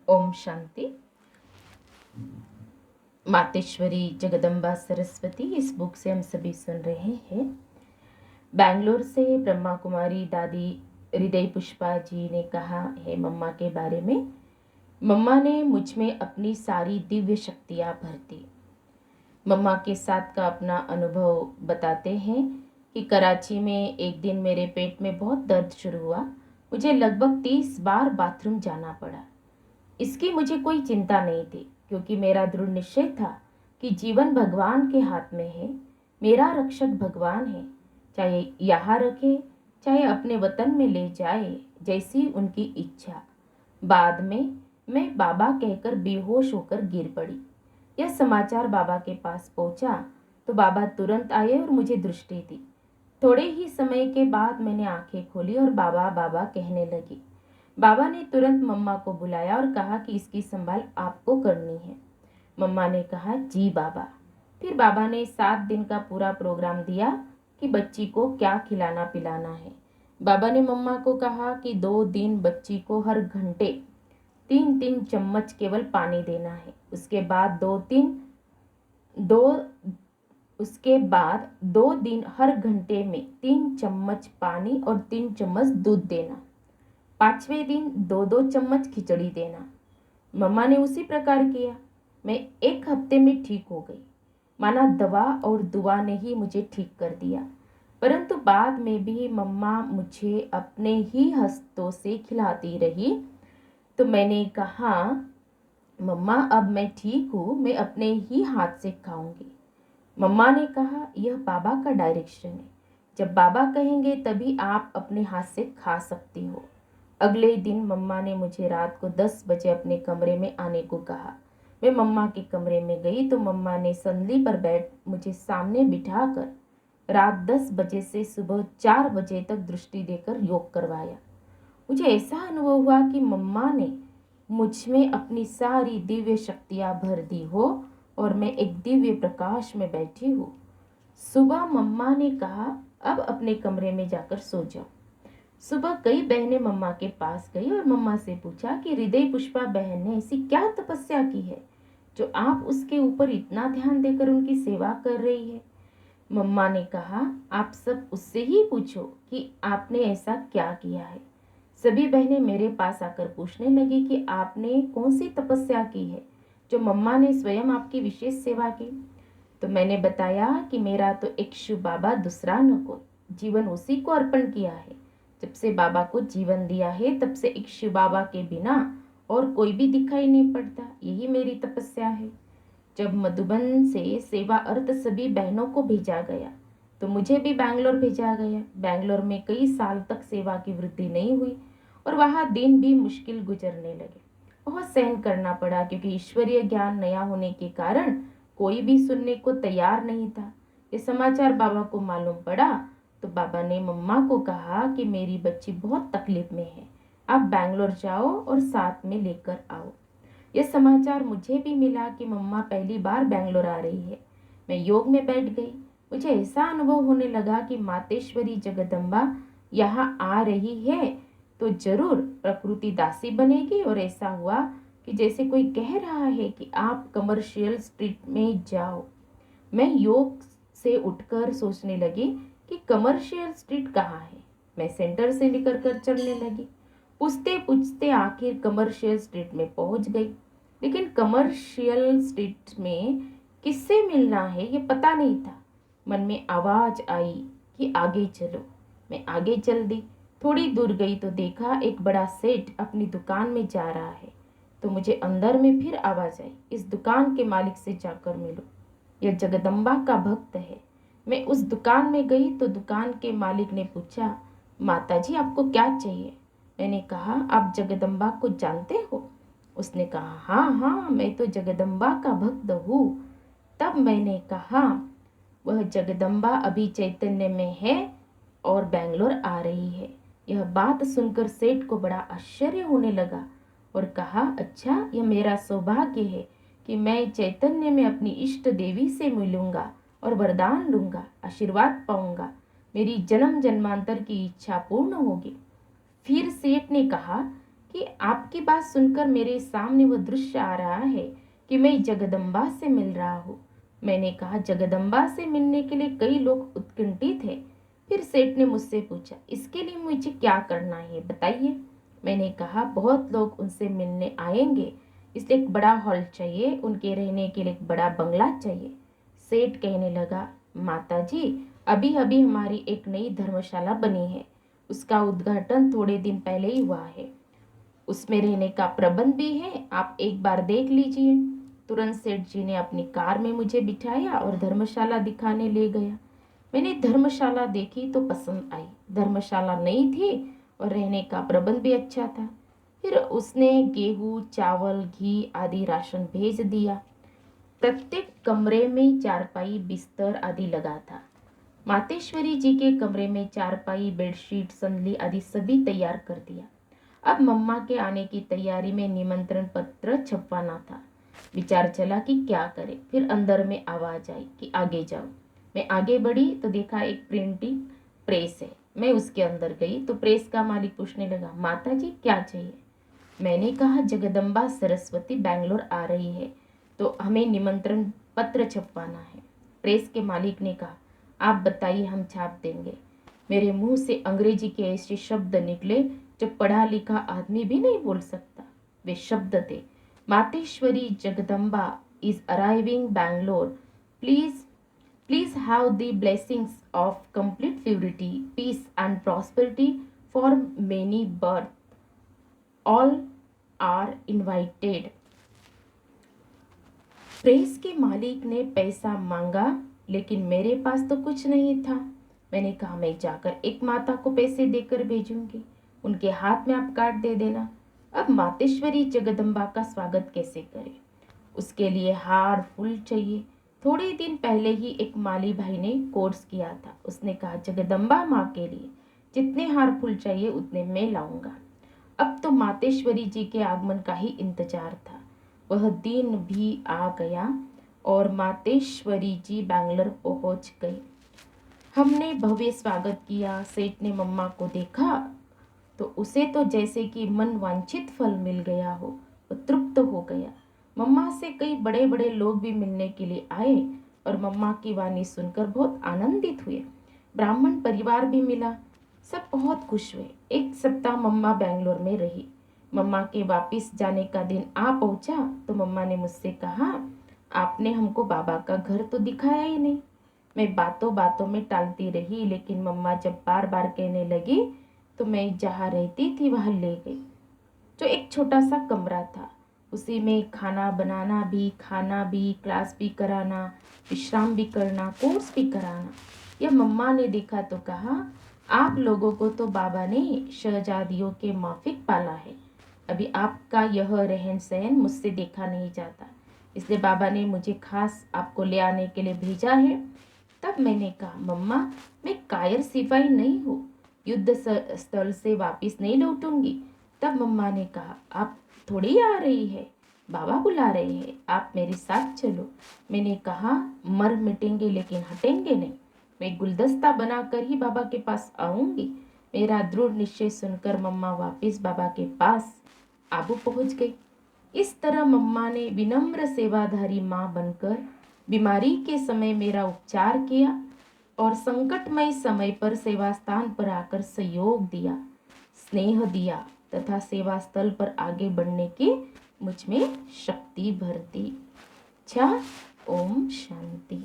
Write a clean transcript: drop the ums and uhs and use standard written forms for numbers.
ओम शांति। मातेश्वरी जगदम्बा सरस्वती इस बुक से हम सभी सुन रहे हैं। बैंगलोर से ब्रह्मा कुमारी दादी हृदय पुष्पा जी ने कहा है मम्मा के बारे में। मम्मा ने मुझ में अपनी सारी दिव्य शक्तियाँ भर दी। मम्मा के साथ का अपना अनुभव बताते हैं कि कराची में एक दिन मेरे पेट में बहुत दर्द शुरू हुआ। मुझे लगभग 30 बार बाथरूम जाना पड़ा। इसकी मुझे कोई चिंता नहीं थी, क्योंकि मेरा दृढ़ निश्चय था कि जीवन भगवान के हाथ में है। मेरा रक्षक भगवान है, चाहे यहाँ रखे चाहे अपने वतन में ले जाए, जैसी उनकी इच्छा। बाद में मैं बाबा कहकर बेहोश होकर गिर पड़ी। यह समाचार बाबा के पास पहुंचा तो बाबा तुरंत आए और मुझे दृष्टि दी। थोड़े ही समय के बाद मैंने आंखें खोली और बाबा बाबा कहने लगी। बाबा ने तुरंत मम्मा को बुलाया और कहा कि इसकी संभाल आपको करनी है। मम्मा ने कहा जी बाबा। फिर बाबा ने 7 दिन का पूरा प्रोग्राम दिया कि बच्ची को क्या खिलाना पिलाना है। बाबा ने मम्मा को कहा कि 2 दिन बच्ची को हर घंटे 3-3 चम्मच केवल पानी देना है। उसके बाद 2 दिन हर घंटे में 3 चम्मच पानी और 3 चम्मच दूध देना। 5वें दिन 2-2 चम्मच खिचड़ी देना। मम्मा ने उसी प्रकार किया। मैं 1 हफ्ते में ठीक हो गई। माना दवा और दुआ ने ही मुझे ठीक कर दिया। परंतु बाद में भी मम्मा मुझे अपने ही हस्तों से खिलाती रही। तो मैंने कहा मम्मा अब मैं ठीक हूँ, मैं अपने ही हाथ से खाऊंगी। मम्मा ने कहा यह बाबा का डायरेक्शन है। जब बाबा कहेंगे तभी आप अपने हाथ से खा सकती हो। अगले दिन मम्मा ने मुझे रात को 10 बजे अपने कमरे में आने को कहा। मैं मम्मा के कमरे में गई तो मम्मा ने संदली पर बैठ मुझे सामने बिठाकर रात 10 बजे से सुबह 4 बजे तक दृष्टि देकर योग करवाया। मुझे ऐसा अनुभव हुआ कि मम्मा ने मुझ में अपनी सारी दिव्य शक्तियाँ भर दी हो और मैं एक दिव्य प्रकाश में बैठी हूँ। सुबह मम्मा ने कहा अब अपने कमरे में जाकर सो जाओ। सुबह कई बहनें मम्मा के पास गई और मम्मा से पूछा कि हृदय पुष्पा बहन ने ऐसी क्या तपस्या की है जो आप उसके ऊपर इतना ध्यान देकर उनकी सेवा कर रही है। मम्मा ने कहा आप सब उससे ही पूछो कि आपने ऐसा क्या किया है। सभी बहनें मेरे पास आकर पूछने लगी कि आपने कौन सी तपस्या की है जो मम्मा ने स्वयं आपकी विशेष सेवा की। तो मैंने बताया कि मेरा तो एक शिव बाबा दूसरा न कोई, जीवन उसी को अर्पण किया है। जब से बाबा को जीवन दिया है तब से एक शिव बाबा के बिना और कोई भी दिखाई नहीं पड़ता। यही मेरी तपस्या है। जब मधुबन से सेवा अर्थ सभी बहनों को भेजा गया तो मुझे भी बैंगलोर भेजा गया। बैंगलोर में कई साल तक सेवा की वृद्धि नहीं हुई और वहाँ दिन भी मुश्किल गुजरने लगे। बहुत सहन करना पड़ा, क्योंकि ईश्वरीय ज्ञान नया होने के कारण कोई भी सुनने को तैयार नहीं था। ये समाचार बाबा को मालूम पड़ा तो बाबा ने मम्मा को कहा कि मेरी बच्ची बहुत तकलीफ में है, आप बैंगलोर जाओ और साथ में लेकर आओ। यह समाचार मुझे भी मिला कि मम्मा पहली बार बैंगलोर आ रही है। मैं योग में बैठ गई। मुझे ऐसा अनुभव होने लगा कि मातेश्वरी जगदम्बा यहाँ आ रही है तो जरूर प्रकृति दासी बनेगी। और ऐसा हुआ कि जैसे कोई कह रहा है कि आप कमर्शियल स्ट्रीट में जाओ। मैं योग से उठकर सोचने लगी कि कमर्शियल स्ट्रीट कहाँ है। मैं सेंटर से निकल कर चलने लगी। पूछते पूछते आखिर कमर्शियल स्ट्रीट में पहुंच गई। लेकिन कमर्शियल स्ट्रीट में किससे मिलना है ये पता नहीं था। मन में आवाज आई कि आगे चलो। मैं आगे चल दी। थोड़ी दूर गई तो देखा एक बड़ा सेठ अपनी दुकान में जा रहा है। तो मुझे अंदर में फिर आवाज आई, इस दुकान के मालिक से जाकर मिलो, यह जगदम्बा का भक्त है। मैं उस दुकान में गई तो दुकान के मालिक ने पूछा, माता जी आपको क्या चाहिए। मैंने कहा आप जगदम्बा को जानते हो। उसने कहा हाँ हाँ, मैं तो जगदम्बा का भक्त हूँ। तब मैंने कहा वह जगदम्बा अभी चैतन्य में है और बैंगलोर आ रही है। यह बात सुनकर सेठ को बड़ा आश्चर्य होने लगा और कहा अच्छा, यह मेरा सौभाग्य है कि मैं चैतन्य में अपनी इष्ट देवी से मिलूंगा और वरदान लूंगा, आशीर्वाद पाऊंगा, मेरी जन्म जन्मांतर की इच्छा पूर्ण होगी। फिर सेठ ने कहा कि आपकी बात सुनकर मेरे सामने वह दृश्य आ रहा है कि मैं जगदम्बा से मिल रहा हूँ। मैंने कहा, जगदम्बा से मिलने के लिए कई लोग उत्कंठित हैं। फिर सेठ ने मुझसे पूछा, इसके लिए मुझे क्या करना है बताइए। मैंने कहा, बहुत लोग उनसे मिलने आएंगे, इसलिए एक बड़ा हॉल चाहिए, उनके रहने के लिए एक बड़ा बंगला चाहिए। सेठ कहने लगा, माता जी, अभी अभी हमारी एक नई धर्मशाला बनी है, उसका उद्घाटन थोड़े दिन पहले ही हुआ है, उसमें रहने का प्रबंध भी है, आप एक बार देख लीजिए। तुरंत सेठ जी ने अपनी कार में मुझे बिठाया और धर्मशाला दिखाने ले गया। मैंने धर्मशाला देखी तो पसंद आई। धर्मशाला नई थी और रहने का प्रबंध भी अच्छा था। फिर उसने गेहूं, चावल, घी आदि राशन भेज दिया। प्रत्येक कमरे में चारपाई, बिस्तर आदि लगा था। मातेश्वरी जी के कमरे में चारपाई, बेडशीट, संदली आदि सभी तैयार कर दिया। अब मम्मा के आने की तैयारी में निमंत्रण पत्र छपवाना था। विचार चला कि क्या करें। फिर अंदर में आवाज आई कि आगे जाओ। मैं आगे बढ़ी तो देखा एक प्रिंटिंग प्रेस है। मैं उसके अंदर गई तो प्रेस का मालिक पूछने लगा, माता जी क्या चाहिए। मैंने कहा, जगदम्बा सरस्वती बैंगलोर आ रही है तो हमें निमंत्रण पत्र छपवाना है। प्रेस के मालिक ने कहा, आप बताइए, हम छाप देंगे। मेरे मुंह से अंग्रेजी के ऐसे शब्द निकले जो पढ़ा लिखा आदमी भी नहीं बोल सकता। वे शब्द थे, Mateshwari Jagadamba is arriving Bangalore, please please have the blessings of complete purity, peace and prosperity for many birth, all are invited. Press के मालिक ने पैसा मांगा, लेकिन मेरे पास तो कुछ नहीं था। मैंने कहा, मैं जाकर एक माता को पैसे देकर भेजूंगी, उनके हाथ में आप कार्ड दे देना। अब मातेश्वरी जगदम्बा का स्वागत कैसे करें? उसके लिए हार फूल चाहिए। थोड़े दिन पहले ही एक माली भाई ने कोर्स किया था। उसने कहा, जगदम्बा माँ के लिए जितने हार फूल चाहिए उतने मैं लाऊंगा। अब तो मातेश्वरी जी के आगमन का ही इंतजार था। वह दिन भी आ गया और मातेश्वरी जी बैंगलोर पहुंच गई। हमने भव्य स्वागत किया। सेठ ने मम्मा को देखा तो उसे तो जैसे कि मन वांछित फल मिल गया हो, वो तृप्त हो गया। मम्मा से कई बड़े बड़े लोग भी मिलने के लिए आए और मम्मा की वाणी सुनकर बहुत आनंदित हुए। ब्राह्मण परिवार भी मिला, सब बहुत खुश हुए। एक सप्ताह मम्मा बैंगलोर में रही। मम्मा के वापस जाने का दिन आ पहुंचा तो मम्मा ने मुझसे कहा, आपने हमको बाबा का घर तो दिखाया ही नहीं। मैं बातों बातों में टालती रही, लेकिन मम्मा जब बार बार कहने लगी तो मैं जहाँ रहती थी वहाँ ले गई। जो एक छोटा सा कमरा था, उसी में खाना बनाना भी, खाना भी, क्लास भी कराना, विश्राम भी करना, कोर्स भी कराना। यह मम्मा ने देखा तो कहा, आप लोगों को तो बाबा ने शहजादियों के माफिक पाला है। अभी आपका यह रहन सहन मुझसे देखा नहीं जाता, इसलिए बाबा ने मुझे खास आपको ले आने के लिए भेजा है। तब मैंने कहा, मम्मा, मैं कायर सिपाही नहीं हूँ, युद्ध स्थल से वापस नहीं लौटूंगी। तब मम्मा ने कहा, आप थोड़ी आ रही है, बाबा बुला रहे हैं, आप मेरे साथ चलो। मैंने कहा, मर मिटेंगे लेकिन हटेंगे नहीं, मैं गुलदस्ता बनाकर ही बाबा के पास आऊंगी। मेरा दृढ़ निश्चय सुनकर मम्मा वापस बाबा के पास आबू पहुंच गई। इस तरह मम्मा ने विनम्र सेवाधारी माँ बनकर बीमारी के समय मेरा उपचार किया और संकटमय समय पर सेवा स्थान पर आकर सहयोग दिया, स्नेह दिया तथा सेवा स्थल पर आगे बढ़ने की मुझ में शक्ति भर दी। अच्छा, ओम शांति।